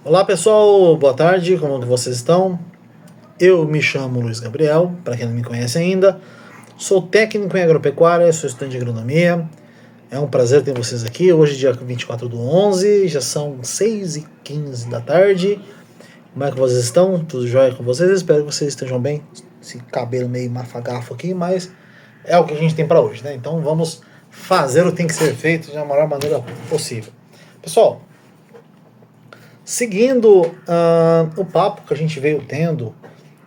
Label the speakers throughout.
Speaker 1: Olá pessoal, boa tarde, como vocês estão? Eu me chamo Luiz Gabriel, para quem não me conhece ainda, sou técnico em agropecuária, sou estudante de agronomia. É um prazer ter vocês aqui, hoje dia 24/11, já são 6h15 da tarde. Como é que vocês estão? Tudo jóia com vocês? Espero que vocês estejam bem. Esse cabelo meio mafagafo aqui, mas é o que a gente tem para hoje, né? Então vamos fazer o que tem que ser feito da melhor maneira possível. Pessoal, seguindo o papo que a gente veio tendo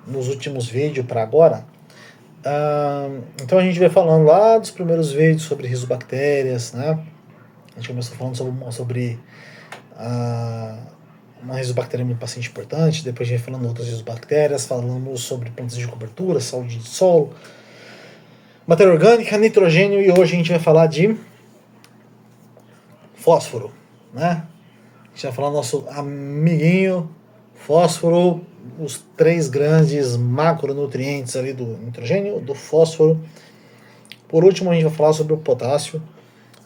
Speaker 1: nos últimos vídeos para agora, então a gente veio falando lá dos primeiros vídeos sobre rizobactérias, né? A gente começou falando sobre uma rizobactéria muito bastante importante, depois a gente falando outras rizobactérias, falamos sobre plantas de cobertura, saúde de solo, matéria orgânica, nitrogênio, e hoje a gente vai falar de fósforo, né? A gente vai falar do nosso amiguinho fósforo, os 3 grandes macronutrientes ali do nitrogênio, do fósforo. Por último, a gente vai falar sobre o potássio.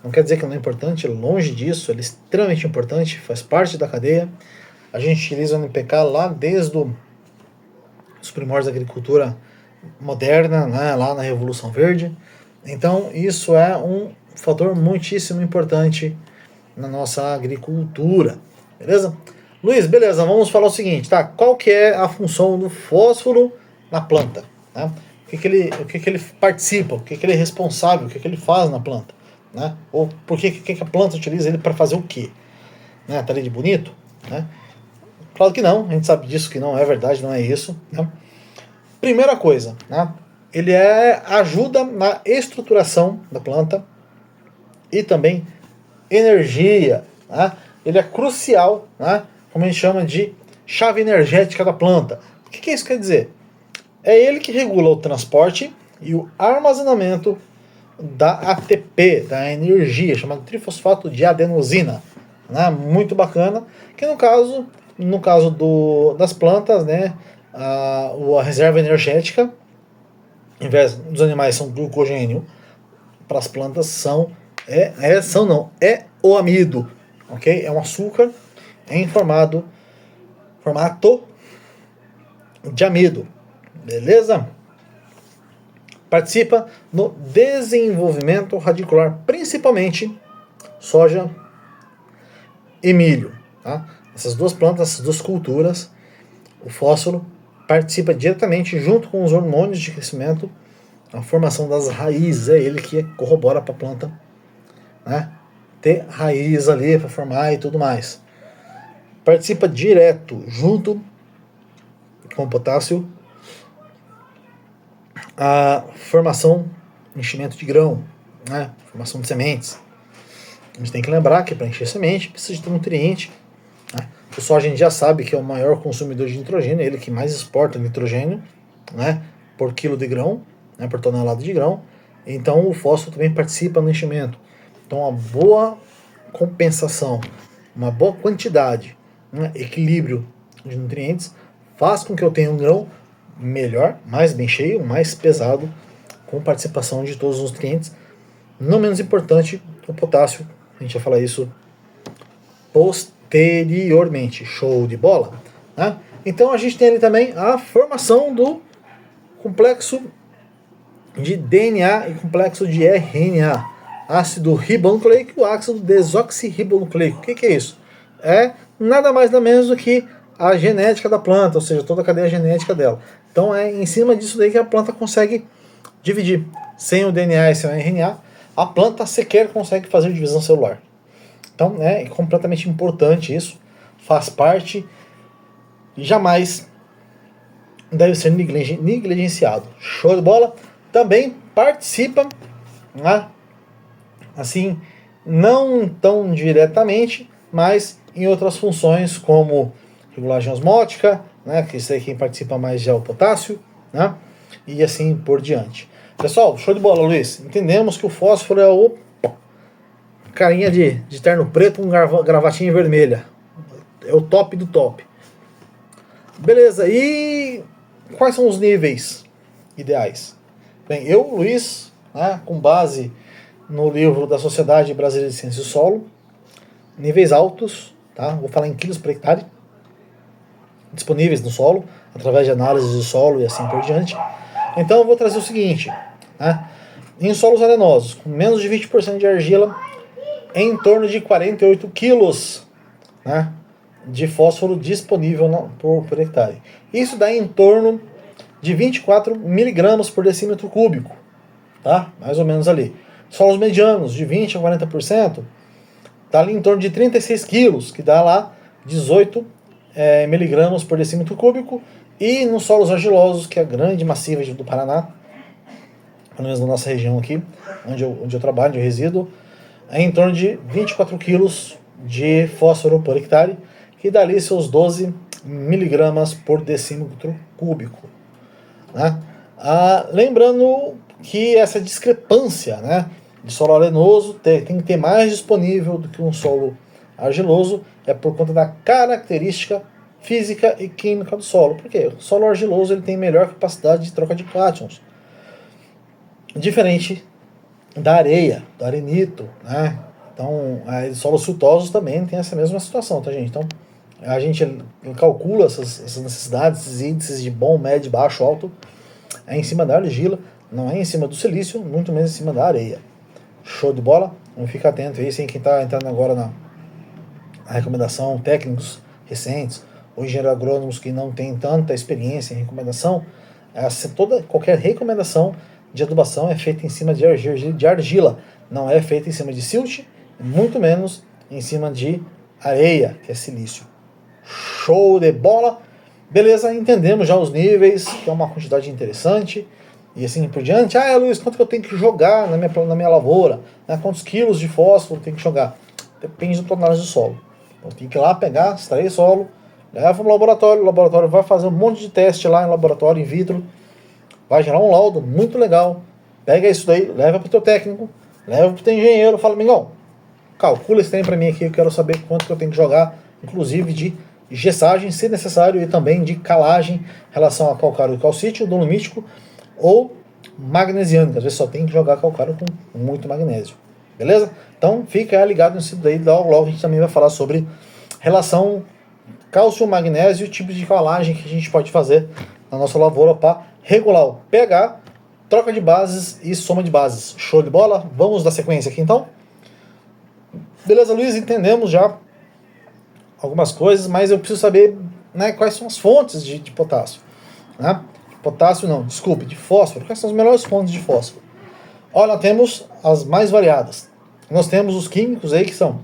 Speaker 1: Não quer dizer que não é importante, longe disso, ele é extremamente importante, faz parte da cadeia. A gente utiliza o NPK lá desde os primórdios da agricultura moderna, né, lá na Revolução Verde. Então, isso é um fator muitíssimo importante na nossa agricultura, beleza? Luiz, beleza, vamos falar o seguinte, tá? Qual que é a função do fósforo na planta? Né? O que ele participa, o que ele é responsável, o que ele faz na planta? Né? Ou por que a planta utiliza ele para fazer o quê? Né? Tá ali de bonito? Né? Claro que não, a gente sabe disso, que não é verdade, não é isso. Né? Primeira coisa, né? Ele ajuda na estruturação da planta e também energia. Né? Ele é crucial, né? Como a gente chama de chave energética da planta. O que isso quer dizer? É ele que regula o transporte e o armazenamento da ATP, da energia, chamada trifosfato de adenosina. Né? Muito bacana, que no caso das plantas, né, a reserva energética, em vez dos animais são glucogênio, para as plantas é o amido, ok? É um açúcar em formato de amido, beleza? Participa no desenvolvimento radicular, principalmente soja e milho. Tá? Essas duas plantas, essas duas culturas, o fósforo participa diretamente junto com os hormônios de crescimento, a formação das raízes, é ele que corrobora para a planta, né, ter raiz ali para formar e tudo mais. Participa direto, junto com o potássio, a formação, enchimento de grão, né, formação de sementes. A gente tem que lembrar que para encher semente precisa de ter nutriente. Né? O soja a gente já sabe que é o maior consumidor de nitrogênio, ele que mais exporta nitrogênio, né, por quilo de grão, né, por tonelada de grão. Então o fósforo também participa no enchimento. Então uma boa compensação, uma boa quantidade, né, equilíbrio de nutrientes faz com que eu tenha um grão melhor, mais bem cheio, mais pesado, com participação de todos os nutrientes. Não menos importante, o potássio, a gente vai falar isso posteriormente. Show de bola? Né? Então a gente tem ali também a formação do complexo de DNA e complexo de RNA, ácido ribonucleico e ácido desoxirribonucleico. O que é isso? É nada mais nada menos do que a genética da planta, ou seja, toda a cadeia genética dela. Então é em cima disso daí que a planta consegue dividir. Sem o DNA e sem o RNA, a planta sequer consegue fazer divisão celular. Então é completamente importante isso, faz parte e jamais deve ser negligenciado. Show de bola? Também participa, né, assim, não tão diretamente, mas em outras funções como regulagem osmótica, né, que isso aí quem participa mais já é o potássio, né, e assim por diante. Pessoal, show de bola, Luiz. Entendemos que o fósforo é o carinha de terno preto com gravatinha vermelha. É o top do top. Beleza, e quais são os níveis ideais? Bem, eu, Luiz, né, com base no livro da Sociedade Brasileira de Ciências do Solo, níveis altos, tá? Vou falar em quilos por hectare, disponíveis no solo, através de análise de solo e assim por diante. Então eu vou trazer o seguinte, né? Em solos arenosos, com menos de 20% de argila, em torno de 48 quilos, né, de fósforo disponível por hectare. Isso dá em torno de 24 miligramas por decímetro cúbico, tá? Mais ou menos ali. Solos medianos, de 20 a 40%, está ali em torno de 36 quilos, que dá lá 18 miligramas por decímetro cúbico. E nos solos argilosos, que é a grande massiva do Paraná, pelo menos na nossa região aqui, onde eu trabalho, onde eu resido, é em torno de 24 quilos de fósforo por hectare, que dá ali seus 12 miligramas por decímetro cúbico, né? Lembrando que essa discrepância, né, de solo arenoso tem que ter mais disponível do que um solo argiloso, é por conta da característica física e química do solo. Por quê? O solo argiloso ele tem melhor capacidade de troca de cátions, diferente da areia, do arenito, né? Então, solos siltosos também tem essa mesma situação, tá, gente? Então, a gente calcula essas necessidades, esses índices de bom, médio, baixo, alto, em cima da argila, não é em cima do silício, muito menos em cima da areia. Show de bola? Vamos ficar atento aí, sem quem está entrando agora na recomendação, técnicos recentes, ou engenheiros agrônomos que não têm tanta experiência em recomendação, qualquer recomendação de adubação é feita em cima de argila, não é feita em cima de silt, muito menos em cima de areia, que é silício. Show de bola! Beleza, entendemos já os níveis, que é uma quantidade interessante, e assim por diante. Luiz, quanto que eu tenho que jogar na minha lavoura? Né? Quantos quilos de fósforo eu tenho que jogar? Depende do tonelagem do solo. Então tem que ir lá pegar, extrair solo, leva no laboratório, o laboratório vai fazer um monte de teste lá no laboratório, in vitro, vai gerar um laudo muito legal, pega isso daí, leva para o teu técnico, leva para o teu engenheiro, fala, amigão, calcula esse trem para mim aqui, eu quero saber quanto que eu tenho que jogar, inclusive de gessagem, se necessário, e também de calagem em relação a calcário calcítio, dolomítico ou magnesiano, que às vezes só tem que jogar calcário com muito magnésio. Beleza? Então fica ligado nisso daí, logo a gente também vai falar sobre relação cálcio, magnésio e tipos de calagem que a gente pode fazer na nossa lavoura para regular o pH, troca de bases e soma de bases. Show de bola? Vamos dar sequência aqui então? Beleza, Luiz? Entendemos já algumas coisas, mas eu preciso saber, né, quais são as fontes de potássio. Né? Potássio não, desculpe, de fósforo. Quais são as melhores fontes de fósforo? Olha, temos as mais variadas. Nós temos os químicos aí que são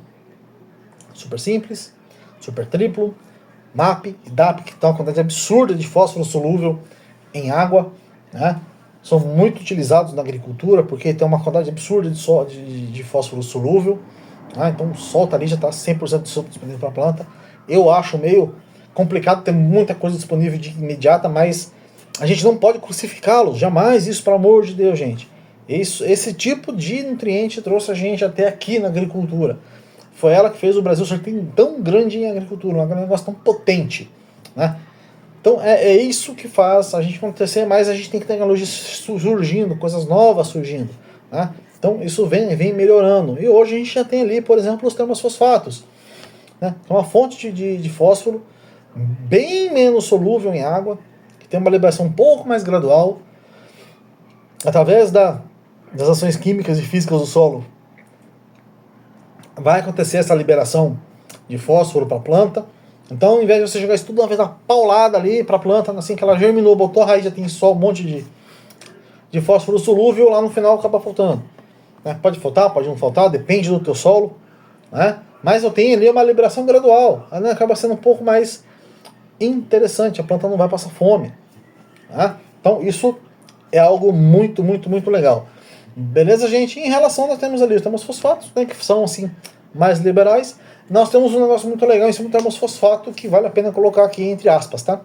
Speaker 1: super simples, super triplo, MAP e DAP, que tem uma quantidade absurda de fósforo solúvel em água, né? São muito utilizados na agricultura porque tem uma quantidade absurda de fósforo solúvel, né? Então solta ali, já está 100% de sopa disponível para a planta. Eu acho meio complicado ter muita coisa disponível de imediata, mas a gente não pode crucificá-los, jamais isso, pelo amor de Deus, gente. Esse tipo de nutriente trouxe a gente até aqui na agricultura. Foi ela que fez o Brasil ser tão grande em agricultura, um negócio tão potente, né? Então é isso que faz a gente acontecer, mas a gente tem tecnologia surgindo, coisas novas surgindo, né? Então isso vem melhorando. E hoje a gente já tem ali, por exemplo, os termofosfatos, né? É uma fonte de fósforo bem menos solúvel em água, que tem uma liberação um pouco mais gradual, através das ações químicas e físicas do solo. Vai acontecer essa liberação de fósforo para a planta. Então, ao invés de você jogar isso tudo uma vez, uma paulada ali para a planta, assim que ela germinou, botou a raiz, já tem só um monte de fósforo solúvel, lá no final acaba faltando. Né? Pode faltar, pode não faltar, depende do teu solo. Né? Mas eu tenho ali uma liberação gradual. Ela acaba sendo um pouco mais interessante, a planta não vai passar fome. Né? Então, isso é algo muito, muito, muito legal. Beleza, gente? Em relação, nós temos ali os termofosfatos, né, que são assim mais liberais. Nós temos um negócio muito legal em cima do termofosfato que vale a pena colocar aqui entre aspas, tá?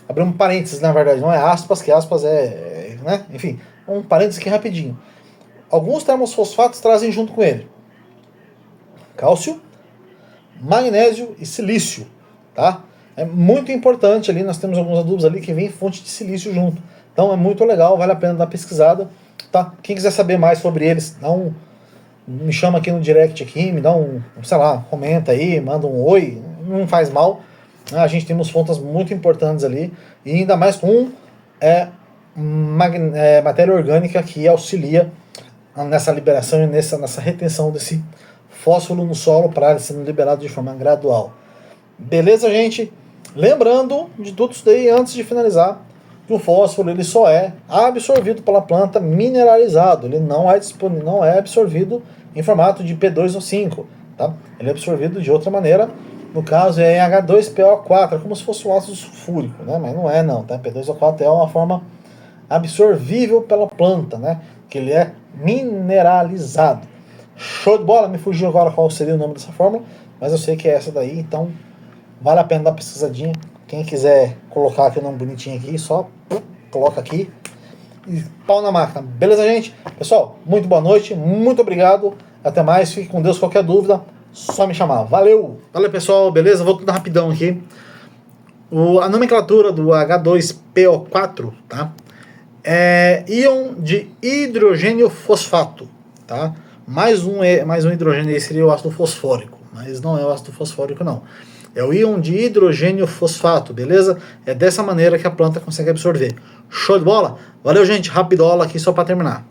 Speaker 1: Abrir um parênteses, na verdade, não é aspas, que aspas né? Enfim, um parênteses aqui rapidinho. Alguns termofosfatos trazem junto com ele cálcio, magnésio e silício, tá? É muito importante ali, nós temos alguns adubos ali que vem fonte de silício junto. Então é muito legal, vale a pena dar uma pesquisada. Tá? Quem quiser saber mais sobre eles, me chama aqui no direct aqui, me dá sei lá, comenta aí, manda um oi, não faz mal. A gente tem umas fontes muito importantes ali, e ainda mais com matéria orgânica que auxilia nessa liberação e nessa retenção desse fósforo no solo para ele sendo liberado de forma gradual. Beleza, gente? Lembrando de tudo isso daí, antes de finalizar, que o fósforo ele só é absorvido pela planta mineralizado, ele não é absorvido em formato de P2 ou 5, tá? Ele é absorvido de outra maneira, no caso é em H2PO4, é como se fosse um ácido sulfúrico, né? Mas não é não, tá? P2O4 é uma forma absorvível pela planta, né? Que ele é mineralizado. Show de bola, me fugiu agora qual seria o nome dessa fórmula, mas eu sei que é essa daí, então vale a pena dar uma pesquisadinha. Quem quiser colocar aqui o nome bonitinho aqui, só coloca aqui e pau na máquina. Beleza, gente? Pessoal, muito boa noite, muito obrigado, até mais, fique com Deus, qualquer dúvida, só me chamar. Valeu! Valeu, pessoal, beleza? Vou tudo rapidão aqui. A nomenclatura do H2PO4, tá? É íon de hidrogênio fosfato, tá? Mais um hidrogênio aí seria o ácido fosfórico, mas não é o ácido fosfórico não. É o íon de hidrogênio fosfato, beleza? É dessa maneira que a planta consegue absorver. Show de bola? Valeu, gente. Rapidola aqui só para terminar.